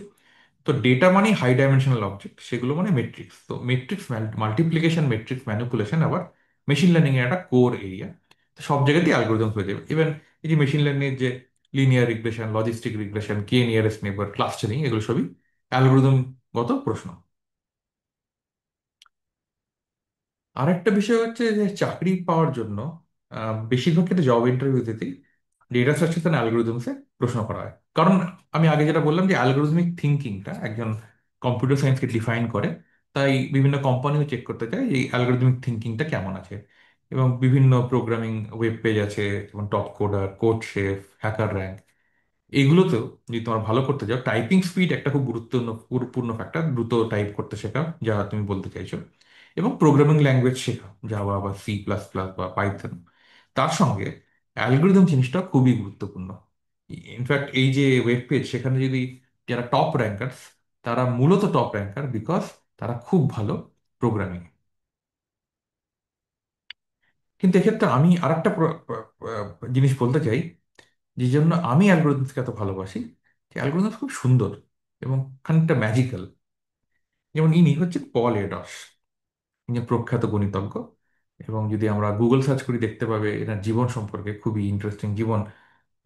তো ডেটা মানে হাই ডাইমেনশনাল অবজেক্ট, সেগুলো মানে মেট্রিক্স। তো মেট্রিক্স মাল্টিপ্লিকেশন, মেট্রিক্স ম্যানিপুলেশন আবার মেশিন লার্নিং এর একটা কোর এরিয়া। তো সব জায়গাতেই অ্যালগোরিদম হয়ে যাবে। ইভেন এই যে মেশিন লার্নিং এর যে লিনিয়ার রিগ্রেশন, লজিস্টিক রিগ্রেশন, কে নিয়ারেস্ট নেবার, ক্লাস্টারিং, এগুলো সবই অ্যালগোরিদম গত প্রশ্ন। আরেকটা বিষয় হচ্ছে যে চাকরি পাওয়ার জন্য বেশিরভাগ ক্ষেত্রে জব ইন্টারভিউতেই ডেটা স্ট্রাকচার অ্যান্ড অ্যালগোরিদমসে প্রশ্ন করা হয়। কারণ আমি আগে যেটা বললাম, যে অ্যালগোরিদমিক থিঙ্কিংটা একজন কম্পিউটার সায়েন্সকে ডিফাইন করে। তাই বিভিন্ন কোম্পানিও চেক করতে চায় এই অ্যালগোরিদমিক থিঙ্কিংটা কেমন আছে। এবং বিভিন্ন প্রোগ্রামিং ওয়েব পেজ আছে, যেমন TopCoder, CodeChef, HackerRank, এগুলোতেও যদি তোমার ভালো করতে যাও, টাইপিং স্পিড একটা খুব গুরুত্বপূর্ণ গুরুত্বপূর্ণ ফ্যাক্টর, দ্রুত টাইপ করতে শেখা, যা তুমি বলতে চাইছো। এবং প্রোগ্রামিং ল্যাঙ্গুয়েজ শেখা, জাভা বা সি প্লাস প্লাস বা পাইথন। তার সঙ্গে অ্যালগোরিদম জিনিসটা খুবই গুরুত্বপূর্ণ। ইনফ্যাক্ট এই যে ওয়েব পেজ, সেখানে যদি যারা টপ র্যাঙ্কার্স, তারা মূলত টপ র্যাঙ্কার বিকজ তারা খুব ভালো প্রোগ্রামিং। কিন্তু এক্ষেত্রে আমি আরেকটা জিনিস বলতে চাই, যে জন্য আমি অ্যালগোরিদমসকে এত ভালোবাসি, যে অ্যালগোরিদমস খুব সুন্দর এবং খানিকটা ম্যাজিক্যাল। যেমন ইনি হচ্ছে পল এডস, ইনি প্রখ্যাত গণিতজ্ঞ। এবং যদি আমরা গুগল সার্চ করি, দেখতে পাবে এনার জীবন সম্পর্কে, খুবই ইন্টারেস্টিং জীবন।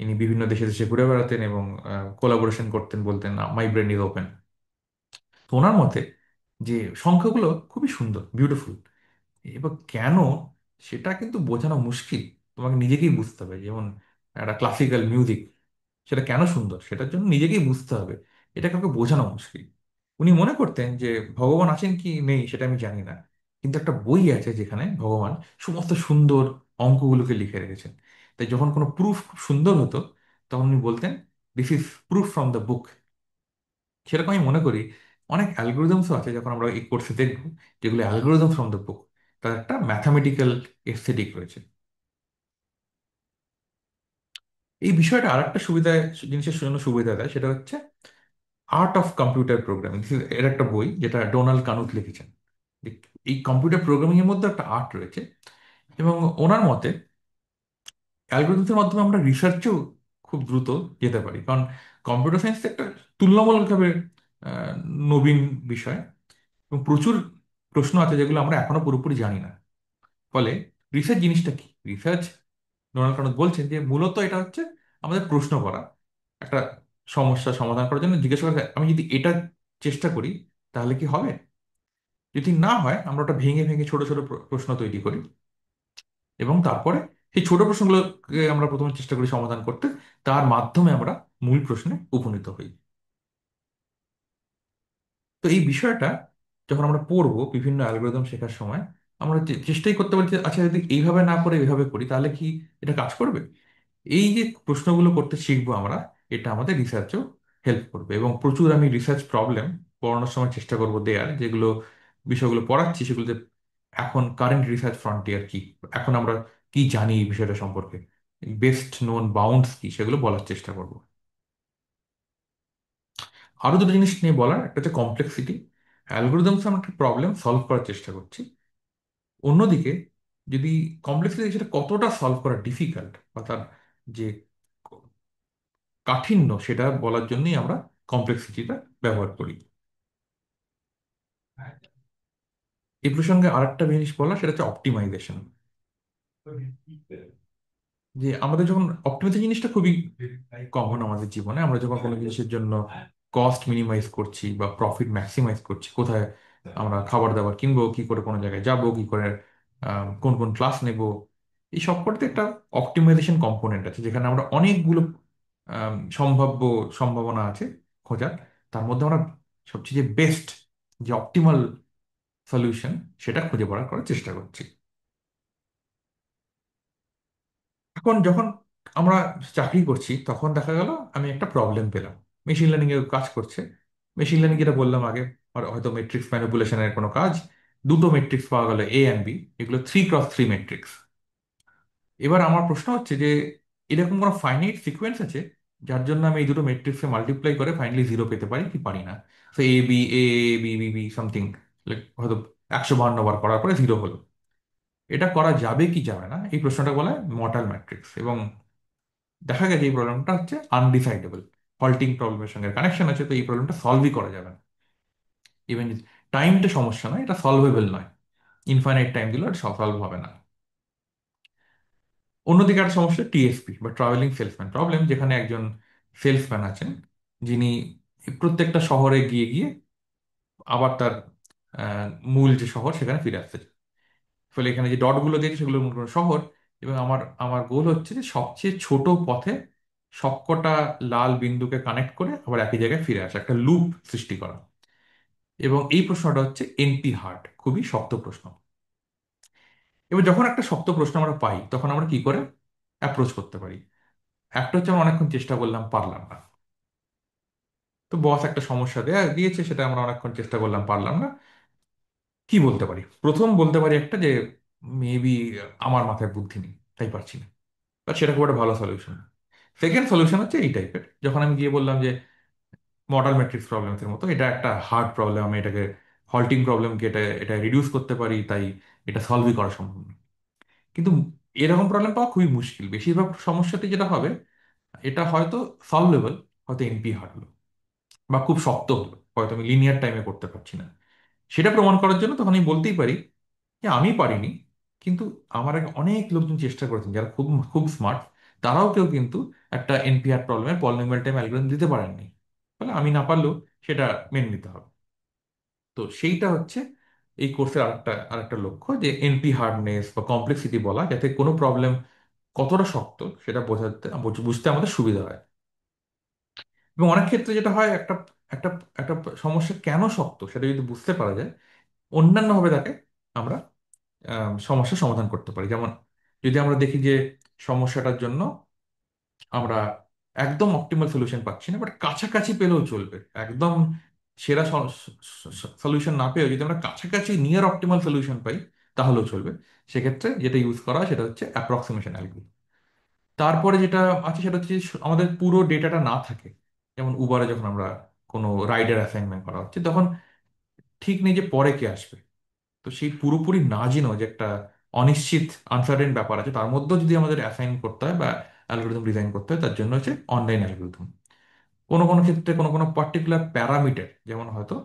ইনি বিভিন্ন দেশে দেশে ঘুরে বেড়াতেন এবং কোলাবোরেশন করতেন, বলতেন মাই ব্রেন ইজ ওপেন। তো ওনার মতে যে সংখ্যাগুলো খুবই সুন্দর, বিউটিফুল। এবার কেন, সেটা কিন্তু বোঝানো মুশকিল, তোমাকে নিজেকেই বুঝতে হবে। যেমন একটা ক্লাসিক্যাল মিউজিক, সেটা কেন সুন্দর, সেটার জন্য নিজেকেই বুঝতে হবে। এটা কাউকে বোঝানো মুশকিল। উনি মনে করতেন যে ভগবান আছেন কি নেই সেটা আমি জানি না, কিন্তু একটা বই আছে যেখানে ভগবান সমস্ত সুন্দর অঙ্কগুলোকে লিখে রেখেছেন। তাই যখন কোনো প্রুফ খুব সুন্দর হতো, তখন উনি বলতেন, this is proof from the book. সেরকম আমি মনে করি অনেক অ্যালগোরিদমসও আছে, যখন আমরা এই কোর্সে দেখব, যেগুলো অ্যালগোরিদম ফ্রম দ্য বুক, তার একটা ম্যাথামেটিক্যাল এস্থেটিক রয়েছে। এই বিষয়টা আরেকটা জিনিসের জন্য সুবিধা দেয়, সেটা হচ্ছে আর্ট অফ কম্পিউটার প্রোগ্রামিং। এর একটা বই, যেটা ডোনাল্ড কানুথ লিখেছেন। যে এই কম্পিউটার প্রোগ্রামিং এর মধ্যে একটা আর্ট রয়েছে। এবং ওনার মতে অ্যালগোরিদমসের মাধ্যমে আমরা রিসার্চেও খুব দ্রুত যেতে পারি। কারণ কম্পিউটার সায়েন্স একটা তুলনামূলকভাবে আহ, নবীন বিষয়, এবং প্রচুর প্রশ্ন আছে যেগুলো আমরা এখনো পুরোপুরি জানি না। ফলে রিসার্চ জিনিসটা কি, রিসার্চ ডোনাল্ড কানুথ বলছেন যে মূলত এটা হচ্ছে আমাদের প্রশ্ন করা, একটা সমস্যা সমাধান করার জন্য জিজ্ঞেস করা, আমি যদি এটা চেষ্টা করি তাহলে কি হবে। যদি না হয় আমরা ওটা ভেঙে ভেঙে ছোট ছোট প্রশ্ন তৈরি করি, এবং তারপরে সেই ছোট প্রশ্নগুলোকে আমরা প্রথমে চেষ্টা করি সমাধান করতে, তার মাধ্যমে আমরা মূল প্রশ্নে উপনীত হই। তো এই বিষয়টা যখন আমরা পড়বো বিভিন্ন অ্যালগোরিদম শেখার সময়, আমরা চেষ্টাই করতে পারি যে আচ্ছা যদি এইভাবে না করে এইভাবে করি তাহলে কি এটা কাজ করবে। এই যে প্রশ্নগুলো করতে শিখবো আমরা, এটা আমাদের রিসার্চেও হেল্প করবে। এবং প্রচুর আমি রিসার্চ প্রবলেম পড়ানোর সময় চেষ্টা করবো দেয়ার, যেগুলো বিষয়গুলো পড়াচ্ছি সেগুলোতে এখন কারেন্ট রিসার্চ ফ্রন্টিয়ার কি, এখন আমরা কি জানি এই বিষয়টা সম্পর্কে, বেস্ট নোন বাউন্ডস কি, সেগুলো বলার চেষ্টা করব। আরো দুটো জিনিস নিয়ে বলার, একটা হচ্ছে কমপ্লেক্সিটি। অ্যালগোরিদমস আমরা একটা প্রবলেম সলভ করার চেষ্টা করছি, অন্যদিকে যদি কমপ্লেক্সিটি সেটা কতটা সলভ করা ডিফিকাল্ট বা তার যে কাঠিন্য সেটা বলার জন্যই আমরা কমপ্লেক্সিটিটা ব্যবহার করি। এই প্রসঙ্গে আরেকটা জিনিস বলা, সেটা হচ্ছে অপটিমাইজেশন। যে আমাদের যখন অপটিমাইজেশন জিনিসটা খুবই কমন আমাদের জীবনে, আমরা যখন কোনো জিনিসের জন্য কস্ট মিনিমাইজ করছি বা প্রফিট ম্যাক্সিমাইজ করছি, কোথায় আমরা খাবার দাবার কিনবো, কি করে কোনো জায়গায় যাব, কি করে কোন কোন ক্লাস নেব, এই সব করতে একটা অপটিমাইজেশন কম্পোনেন্ট আছে, যেখানে আমরা অনেকগুলো সম্ভাব্য সম্ভাবনা আছে খোঁজার, তার মধ্যে আমরা সবচেয়ে যে বেস্ট, যে অপটিমাল সলিউশন, সেটা খুঁজে বার করার চেষ্টা করছি। এখন যখন আমরা চাকরি করছি তখন দেখা গেল আমি একটা প্রবলেম পেলাম, মেশিন লার্নিং এর কাজ করছে। মেশিন লার্নিং যেটা বললাম আগে, আর হয়তো মেট্রিক্স ম্যানিপুলেশনের কোনো কাজ, দুটো মেট্রিক্স পাওয়া গেল এ অ্যান্ড বি, এগুলো 3x3 মেট্রিক্স। এবার আমার প্রশ্ন হচ্ছে যে এরকম কোনো ফাইনাইট সিকোয়েন্স আছে যার জন্য আমি এই দুটো মেট্রিক্সে মাল্টিপ্লাই করে ফাইনালি জিরো পেতে পারি কি পারি না। তো A B A B B B something, হয়তো 152 বার করার পরে জিরো হলো। এটা করা যাবে কি যাবে না, এই প্রশ্নটা বলা হয় মর্টাল ম্যাট্রিক্স। এবং দেখা গেছে এই প্রবলেমটা হচ্ছে আনডিসাইডেবল, ফল্টিং প্রবলেমের সঙ্গে কানেকশন আছে, তো এই প্রবলেমটা সলভই করা যাবে না। ইভেন টাইমটা সমস্যা নয়, এটা সলভেবল নয়, ইনফাইনাইট টাইম দিলেও এটা সলভ হবে না। অন্যদিকে একটা সমস্যা টিএসপি বা ট্রাভেলিং সেলসম্যান প্রবলেম, যেখানে একজন সেলসম্যান আছেন যিনি প্রত্যেকটা শহরে গিয়ে গিয়ে আবার তার মূল যে শহর সেখানে ফিরে আসতে চায়। ফলে এখানে যে ডটগুলো দিয়েছে সেগুলো মূল কোনো শহর, এবং আমার আমার গোল হচ্ছে যে সবচেয়ে ছোট পথে সবকটা লাল বিন্দুকে কানেক্ট করে আবার একই জায়গায় ফিরে আসা, একটা লুপ সৃষ্টি করা। এবং এই প্রশ্নটা হচ্ছে এনপি হার্ড, খুবই শক্ত প্রশ্ন। এবার যখন একটা শক্ত প্রশ্ন আমরা পাই তখন আমরা কি করে অ্যাপ্রোচ করতে পারি। একটা হচ্ছে আমরা অনেকক্ষণ চেষ্টা করলাম, পারলাম না। তো বস একটা সমস্যা দিয়েছে, সেটা আমরা অনেকক্ষণ চেষ্টা করলাম, পারলাম না। কি বলতে পারি, প্রথম বলতে পারি একটা যে মেবি আমার মাথায় বুদ্ধি নেই তাই পারছি না, বা সেটা খুব একটা ভালো সলিউশন। সেকেন্ড সলিউশন হচ্ছে এই টাইপের, যখন আমি গিয়ে বললাম যে মডাল ম্যাট্রিক্স প্রবলেমসের মতো এটা একটা হার্ড প্রবলেম, আমি এটাকে হল্টিং প্রবলেমকে এটা এটা রিডিউস করতে পারি, তাই এটা সলভই করা সম্ভব না। কিন্তু এরকম প্রবলেম পাওয়া খুবই মুশকিল। বেশিরভাগ সমস্যাতে যেটা হবে, এটা হয়তো সলভেবল, হয়তো এনপি হার্ড হলো, বা খুব শক্ত হলো, হয়তো আমি লিনিয়ার টাইমে করতে পারছি না। সেটা প্রমাণ করার জন্য তখন আমি বলতেই পারি যে আমি পারিনি, কিন্তু আমার আগে অনেক লোকজন চেষ্টা করেছেন যারা খুব খুব স্মার্ট, তারাও কেউ কিন্তু একটা এনপিআর প্রবলেমের পলিনোমিয়াল টাইম অ্যালগরিদম দিতে পারেননি। ফলে আমি না পারলেও সেটা মেনে নিতে হবে। তো সেইটা হচ্ছে এই কোর্সের আরেকটা লক্ষ্য, যে এনপি হার্ডনেস বা কমপ্লেক্সিটি বলা, যাতে কোনো প্রবলেম কতটা শক্ত সেটা বোঝাতে বুঝতে আমাদের সুবিধা হয়। এবং অনেক ক্ষেত্রে যেটা হয়, একটা একটা একটা সমস্যা কেন শক্ত সেটা যদি বুঝতে পারা যায়, অন্যান্যভাবে তাকে আমরা সমস্যার সমাধান করতে পারি। যেমন যদি আমরা দেখি যে সমস্যাটার জন্য আমরা একদম অপটিমাল সলিউশন পাচ্ছি না, বাট কাছাকাছি পেলেও চলবে, একদম সেরা সলিউশন না পেয়েও যদি আমরা কাছাকাছি নিয়ার অপটিমাল সলিউশন পাই তাহলেও চলবে। সেক্ষেত্রে যেটা ইউজ করা হয় সেটা হচ্ছে অ্যাপ্রক্সিমেশন অ্যালগরিদম। তারপরে যেটা আছে সেটা হচ্ছে আমাদের পুরো ডেটাটা না থাকে, যেমন উবারে যখন আমরা কোনো রাইডার অ্যাসাইনমেন্ট করা হচ্ছে, তখন ঠিক নেই যে পরে কে আসবে। তো সেই পুরোপুরি না জেনেও যে একটা অনিশ্চিত আনসার্টেন ব্যাপার আছে, তার মধ্যেও যদি আমাদের অ্যাসাইন করতে হয় বা অ্যালগোরিদম ডিজাইন করতে হয়, তার জন্য হচ্ছে অনলাইন অ্যালগোরিদম। কোনো কোনো ক্ষেত্রে কোনো কোনো পার্টিকুলার প্যারামিটার, যেমন হয়তো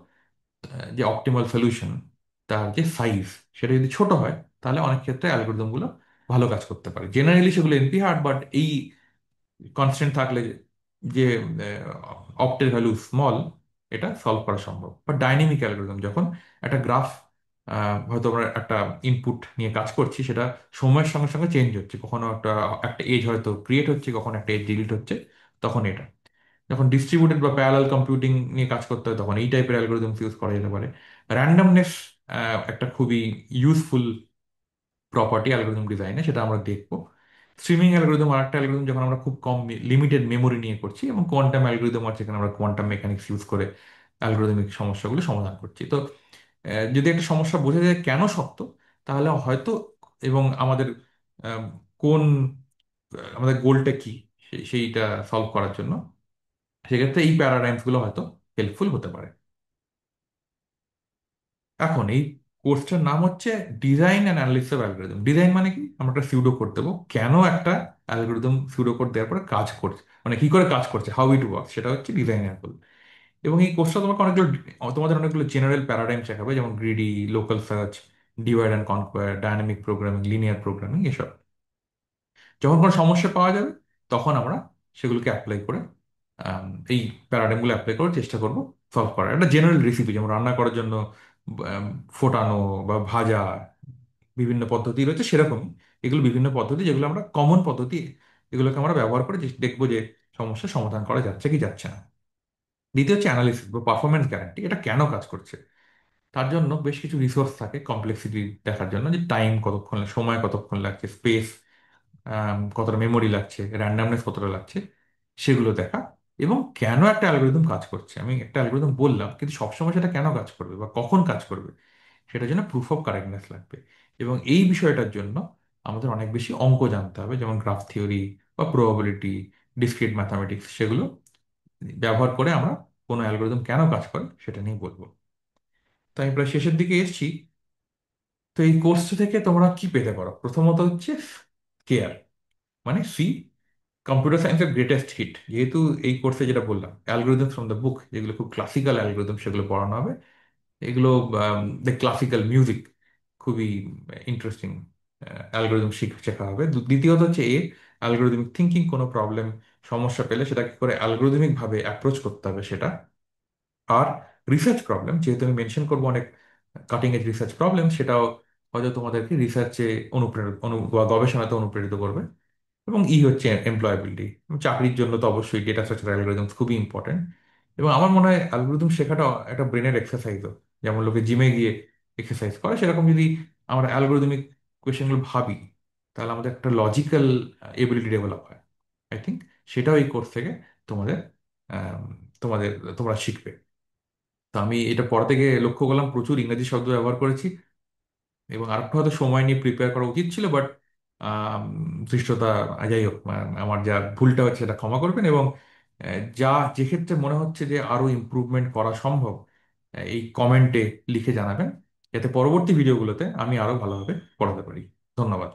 যে অপটিমাল সলিউশন, তার যে সাইজ সেটা যদি ছোট হয়, তাহলে অনেক ক্ষেত্রে অ্যালগোরিদমগুলো ভালো কাজ করতে পারে। জেনারেলি সেগুলো এনপি হার্ড, বাট এই কনস্ট্যান্ট থাকলে যে অপ্টের ভ্যালু স্মল, এটা সলভ করা সম্ভব। বা ডাইনামিক অ্যালগোরিদম, যখন একটা গ্রাফ হয়তো আমরা একটা ইনপুট নিয়ে কাজ করছি, সেটা সময়ের সঙ্গে সঙ্গে চেঞ্জ হচ্ছে, কখনো একটা একটা এজ হয়তো ক্রিয়েট হচ্ছে, কখনো একটা এজ ডিলিট হচ্ছে, তখন এটা যখন ডিস্ট্রিবিউটেড বা প্যারালাল কম্পিউটিং নিয়ে কাজ করতে হয় তখন এই টাইপের অ্যালগোরিদমস ইউজ করা যেতে পারে। র্যান্ডমনেস একটা খুবই ইউজফুল প্রপার্টি অ্যালগোরিদম ডিজাইনে, সেটা আমরা দেখবো। স্ট্রিমিং অ্যালগোরিদম আর একটা অ্যালগোরিদম, যখন আমরা খুব কম লিমিটেড মেমোরি নিয়ে করছি, এবং কোয়ান্টাম অ্যালগোরিদম আছে যেখানে আমরা কোয়ান্টাম মেকানিক্স ইউজ করে অ্যালগোরিদমিক সমস্যাগুলো সমাধান করছি। তো যদি একটা সমস্যা বোঝা যায় কেন শক্ত, তাহলে হয়তো, এবং আমাদের আহ, কোন আমাদের গোলটা কি সেইটা সলভ করার জন্য, সেক্ষেত্রে এই প্যারাডাইমস গুলো হয়তো হেল্পফুল হতে পারে। এখন এই কোর্সটার নাম হচ্ছে design and analysis of algorithm. Design মানে কি? আমরা একটা সিউডো কোড দেবো, কেন একটা অ্যালগোরিদম সিউডো কোড দেওয়ার পরে কাজ করছে, মানে কি করে কাজ করছে, হাউ ইট ওয়ার্ক, সেটা হচ্ছে ডিজাইনের গোল। এবং এই কোর্সটা তোমাদের অনেকগুলো জেনারেল প্যারাডাইম শেখাবে, যেমন greedy, local search, divide and conquer, dynamic programming, linear programming, এসব। যখন কোনো সমস্যা পাওয়া যাবে, তখন আমরা সেগুলোকে অ্যাপ্লাই করে এই প্যারাডাইমগুলো অ্যাপ্লাই করে চেষ্টা করব সলভ করার। একটা জেনারেল রেসিপি, যেমন রান্না করার জন্য আম, ফোটানো বা ভাজা বিভিন্ন পদ্ধতি রয়েছে, সেরকমই এগুলো বিভিন্ন পদ্ধতি, যেগুলো আমরা কমন পদ্ধতি, এগুলোকে আমরা ব্যবহার করে দেখবো যে সমস্যার সমাধান করা যাচ্ছে কি যাচ্ছে না। দ্বিতীয় হচ্ছে অ্যানালিসিস বা পারফরমেন্স গ্যারান্টি। এটা কেন কাজ করছে, তার জন্য বেশ কিছু রিসোর্স থাকে কমপ্লেক্সিটি দেখার জন্য, যে টাইম কতক্ষণ, সময় কতক্ষণ লাগছে, স্পেস কতটা মেমোরি লাগছে, র্যান্ডামনেস কতটা লাগছে, সেগুলো দেখা। এবং কেন একটা অ্যালগোরিদম কাজ করছে, আমি একটা অ্যালগোরিদম বললাম, কিন্তু সবসময় সেটা কেন কাজ করবে বা কখন কাজ করবে, সেটার জন্য প্রুফ অফ কারেক্টনেস লাগবে। এবং এই বিষয়টার জন্য আমাদের অনেক বেশি অঙ্ক জানতে হবে, যেমন গ্রাফ থিওরি বা প্রবাবিলিটি, ডিসক্রিট ম্যাথামেটিক্স, সেগুলো ব্যবহার করে আমরা কোনো অ্যালগোরিদম কেন কাজ করে সেটা নিয়ে বলবো। তো আমি প্রায় শেষের দিকে এসেছি। তো এই কোর্সটা থেকে তোমরা কি পেতে পারো? প্রথমত হচ্ছে কেয়ার, মানে সি, কম্পিউটার সায়েন্সের গ্রেটেস্ট হিট। যেহেতু এই কোর্সে যেটা বললাম, অ্যালগোরিদম ফ্রম দ্য বুক, যেগুলো খুব ক্লাসিক্যাল অ্যালগোরিদম, সেগুলো পড়ানো হবে। এগুলো দ্য ক্লাসিক্যাল মিউজিক, খুবই ইন্টারেস্টিং অ্যালগোরিদম শেখা হবে। দ্বিতীয়ত হচ্ছে অ্যালগোরিদমিক থিঙ্কিং, কোনো প্রবলেম, সমস্যা পেলে সেটাকে করে অ্যালগোরিদমিক ভাবে অ্যাপ্রোচ করতে হবে সেটা। আর রিসার্চ প্রবলেম, যেহেতু আমি মেনশন করবো অনেক কাটিং এজ রিসার্চ প্রবলেম, সেটাও হয়তো তোমাদেরকে রিসার্চে অনুপ্রেরিত বা গবেষণাতে অনুপ্রেরিত করবে। এবং হচ্ছে এমপ্লয়াবিলিটি, চাকরির জন্য তো অবশ্যই ডেটা স্ট্রাকচার অ্যালগোরিদম খুবই ইম্পর্টেন্ট। এবং আমার মনে হয় অ্যালগোরিদম শেখাটা একটা ব্রেনের এক্সারসাইজও, যেমন লোকে জিমে গিয়ে এক্সারসাইজ করে, সেরকম যদি আমরা অ্যালগোরিদমিক কোয়েশ্চেনগুলো ভাবি, তাহলে আমাদের একটা লজিক্যাল এবিলিটি ডেভেলপ হয়। আই থিঙ্ক সেটাও এই কোর্স থেকে তোমাদের আম, তোমাদের তোমরা শিখবে। তো আমি এটা পড়া থেকে লক্ষ্য করলাম প্রচুর ইংরেজি শব্দ ব্যবহার করেছি, এবং আরেকটু হয়তো সময় নিয়ে প্রিপেয়ার করা উচিত ছিল, বাট ধৃষ্টতা, যাই হোক, আমার যা ভুলটা হচ্ছে সেটা ক্ষমা করবেন। এবং যা যে ক্ষেত্রে মনে হচ্ছে যে আরো ইমপ্রুভমেন্ট করা সম্ভব, এই কমেন্টে লিখে জানাবেন, যাতে পরবর্তী ভিডিওগুলোতে আমি আরো ভালোভাবে পড়াতে পারি। ধন্যবাদ।